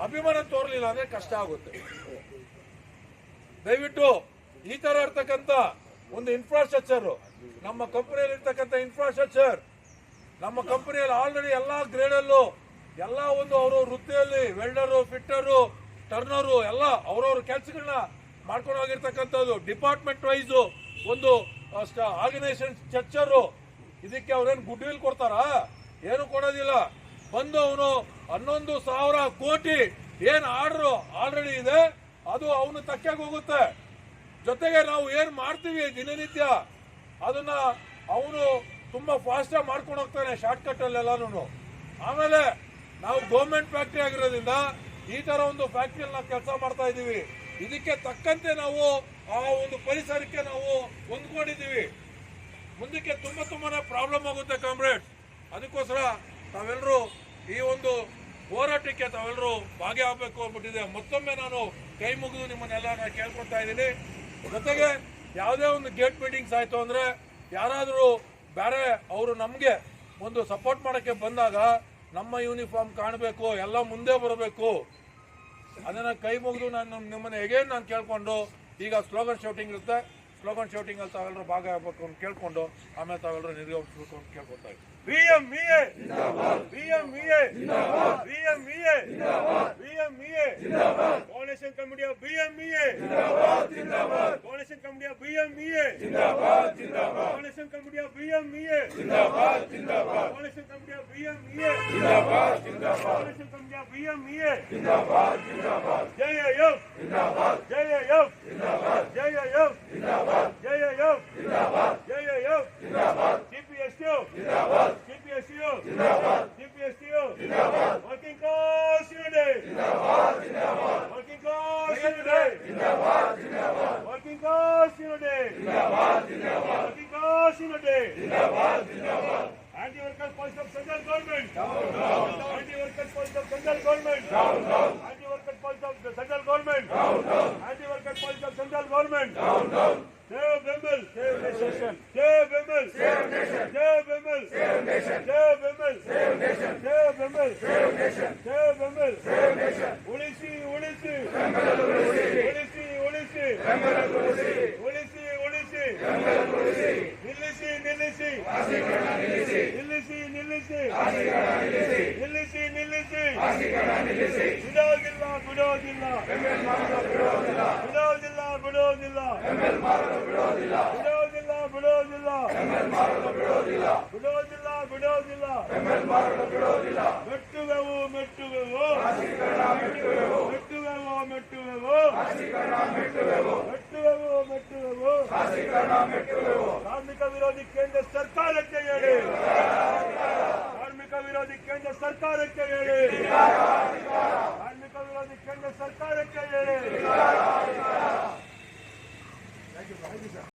ಅಭಿಮಾನ ತೋರ್ಲಿಲ್ಲ ಅಂದ್ರೆ ಕಷ್ಟ ಆಗುತ್ತೆ. ದಯವಿಟ್ಟು ಈ ತರ ಇರ್ತಕ್ಕಂಥ ಒಂದು ಇನ್ಫ್ರಾಸ್ಟ್ರಕ್ಚರ್, ನಮ್ಮ ಕಂಪನಿಯಲ್ಲಿ ಇರ್ತಕ್ಕಂಥ ಇನ್ಫ್ರಾಸ್ಟ್ರಕ್ಚರ್, ನಮ್ಮ ಕಂಪನಿಯಲ್ಲಿ ಆಲ್ರೆಡಿ ಎಲ್ಲಾ ಗ್ರೇಡ್ ಅಲ್ಲೂ ಎಲ್ಲ ಒಂದು ಅವರು ವೃತ್ತಿಯಲ್ಲಿ ವೆಲ್ಡರು, ಫಿಟ್ಟರು, ಟರ್ನರು ಎಲ್ಲ ಅವ್ರವ್ರ ಕೆಲಸಗಳನ್ನ ಮಾಡ್ಕೊಂಡು ಹೋಗಿರ್ತಕ್ಕಂಥದ್ದು. ಡಿಪಾರ್ಟ್ಮೆಂಟ್ ವೈಸ್ ಒಂದು ಆರ್ಗನೈಸೇಷನ್ ಸ್ಟ್ರಕ್ಚರು. ಇದಕ್ಕೆ ಅವ್ರೇನು ಗುಡ್ ವಿಲ್ ಕೊಡ್ತಾರಾ? ಏನು ಕೊಡೋದಿಲ್ಲ. ಬಂದು ಅವನು 11,000 ಕೋಟಿ ಏನ್ ಆರ್ಡರ್ ಆಲ್ರೆಡಿ ಇದೆ ಅದು ಅವನು ತಕ್ಕಾಗಿ ಹೋಗುತ್ತೆ. ಜೊತೆಗೆ ನಾವು ಏನ್ ಮಾಡ್ತೀವಿ ದಿನನಿತ್ಯ ಅದನ್ನ ಅವನು ತುಂಬಾ ಫಾಸ್ಟ್ ಆಗಿ ಮಾಡ್ಕೊಂಡು ಹೋಗ್ತಾನೆ ಶಾರ್ಟ್ ಕಟ್ ಅಲ್ಲೆಲ್ಲಾನು. ಆಮೇಲೆ ನಾವು ಗೌರ್ಮೆಂಟ್ ಫ್ಯಾಕ್ಟರಿ ಆಗಿರೋದ್ರಿಂದ ಈ ತರ ಒಂದು ಫ್ಯಾಕ್ಟರಿಯಲ್ಲಿ ನಾವು ಕೆಲಸ ಮಾಡ್ತಾ ಇದೀವಿ. ಇದಕ್ಕೆ ತಕ್ಕಂತೆ ನಾವು ಆ ಒಂದು ಪರಿಸರಕ್ಕೆ ನಾವು ಹೊಂದ್ಕೊಂಡಿದ್ದೀವಿ. ಮುಂದಕ್ಕೆ ತುಂಬಾನೇ ಪ್ರಾಬ್ಲಮ್ ಆಗುತ್ತೆ ಕಾಮ್ರೇಡ್. ಅದಕ್ಕೋಸ್ಕರ ತಾವೆಲ್ಲರೂ ಈ ಒಂದು ಹೋರಾಟಕ್ಕೆ ತಾವೆಲ್ಲರೂ ಭಾಗಿಯಾಗಬೇಕು ಅಂದ್ಬಿಟ್ಟಿದೆ. ಮತ್ತೊಮ್ಮೆ ನಾನು ಕೈ ಮುಗಿದು ನಿಮ್ಮನ್ನೆಲ್ಲ ನಾನು ಕೇಳ್ಕೊಳ್ತಾ ಇದ್ದೀನಿ. ಜೊತೆಗೆ ಯಾವುದೇ ಒಂದು ಗೇಟ್ ಮೀಟಿಂಗ್ಸ್ ಆಯ್ತು ಅಂದ್ರೆ ಯಾರಾದರೂ ಬೇರೆ ಅವರು ನಮಗೆ ಒಂದು ಸಪೋರ್ಟ್ ಮಾಡೋಕ್ಕೆ ಬಂದಾಗ ನಮ್ಮ ಯೂನಿಫಾರ್ಮ್ ಕಾಣಬೇಕು, ಎಲ್ಲ ಮುಂದೆ ಬರಬೇಕು. ಅದನ್ನ ಕೈ ಮುಗಿದು ನಾನು ನಿಮ್ಮನ್ನ ಎಗೇನ್ ನಾನು ಕೇಳ್ಕೊಂಡು, ಈಗ ಸ್ಲೋಗನ್ ಶೌಟಿಂಗ್ ಇರುತ್ತೆ, ಸ್ಲೋಗನ್ ಶೌಟಿಂಗ್ ಅಲ್ಲಿ ತಾವೆಲ್ಲರೂ ಭಾಗವಹಿಸಬೇಕು ಅಂತ ಕೇಳ್ಕೊಂಡು ಆಮೇಲೆ ತಾವೆಲ್ಲರೂ ನಿರ್ಗಮಿಸಬೇಕು ಅಂತ ಕೇಳ್ಕೊತಾ ಇದ್ದೀನಿ. BMVA BMVA BMVA BMVA Coalition Committee of BMVA Coalition Committee of BMVA Coalition Committee of BMVA Coalition Committee of BMVA Coalition Committee of BMVA JAF JAF JAF JAF JAF CPSU CPSU CPSU Working Class Unity Working Class Unity Working Class Unity Working Class Unity Anti-workers policy of central government Anti-workers policy of central government Anti-workers policy of the central government Anti-workers policy of central government Save Bimble, save nation. Save Bimble, save nation. Save Bimble, save nation. Save Bimble, save nation. Save Bimble, save nation. Save Bimble, save nation. Ulisi, Ulisi. Bimble Ulisi. Ulisi, Ulisi. Bimble Ulisi. Ulisi, Ulisi. Bimble Ulisi. Nillisi, Nillisi. Asikana Nillisi. Nillisi, Nillisi. Asikana Nillisi. Nillisi, Nillisi. Asikana Nillisi. Budodilla, Budodilla. Bimble Marga Budodilla. Budodilla, Budodilla. Bimble Marga ಬಿಡೋದಿಲ್ಲ ಬಿಡೋದಿಲ್ಲ ಬಿಡೋದಿಲ್ಲ ML ಮಾಡಲು ಬಿಡೋದಿಲ್ಲ ಬಿಡೋದಿಲ್ಲ ಬಿಡೋದಿಲ್ಲ ML ಮಾಡಲು ಬಿಡೋದಿಲ್ಲ ಮೆಟ್ಟುವೆವು ಮೆಟ್ಟುವೆವು ರಾಜೀಕರಣ ಮೆಟ್ಟುವೆವು ಮೆಟ್ಟುವೆವು ಮೆಟ್ಟುವೆವು ರಾಜೀಕರಣ ಮೆಟ್ಟುವೆವು ಮೆಟ್ಟುವೆವು ಮೆಟ್ಟುವೆವು ರಾಜೀಕರಣ ಮೆಟ್ಟುವೆವು